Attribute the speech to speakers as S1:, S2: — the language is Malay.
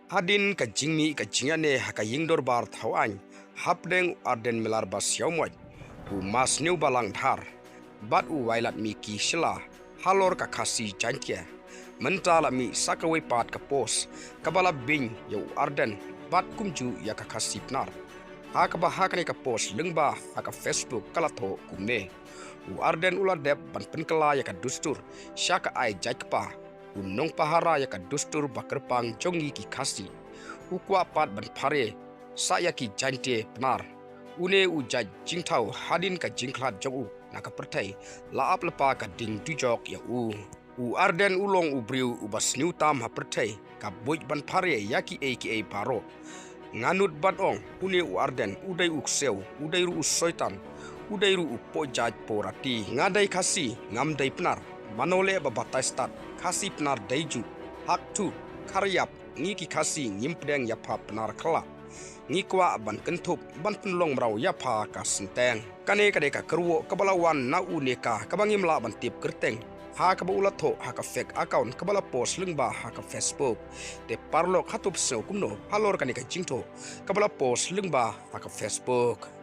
S1: Hadin ka jingmi ka jingane haka yingdor bar thawan hapdeng arden melar bas yaumoj u mas new balang dhar bat u wailat mi ki shila halor ka khasi jantia mentala mi sakawai pat ka pos kabala bing yau arden bat kumju ya ka khasi pnar haka ba haka ne ka pos lengba haka Facebook kala tho kumne u arden ula deb ban penkala ya ka dustur syaka ai jakpa unong pahara ya ka dustur bakerpang jongi ki khasi ukwa pat ban phare saya ki jante pnar une u jaj jingthau hadin ka jingklat jogu naka pertai la ap lepa ka ding tujok ya u arden ulong u briew u bas new tam ha pertai ka boj ban phare yaki aka paro nganut badong une u arden udai ukseu udai ru soitan udai ru pojaj porati ngadai khasi ngamdai pnar manole babatai stat khasi pnar daiju hak tu karyap ngi ki khasi ngimpdeng yapa pnar khala ngi kwa ban kentup ban penlong mrau yapa ka senteng kane kade ka kerwo kabalawan na uneka kabangim la ban tip kerteng ha ka bula tho ha ka fake account kabala post lengba ha ka Facebook te parlok hatup seu kumno halor kane ka jingtho kabala post lengba ha ka Facebook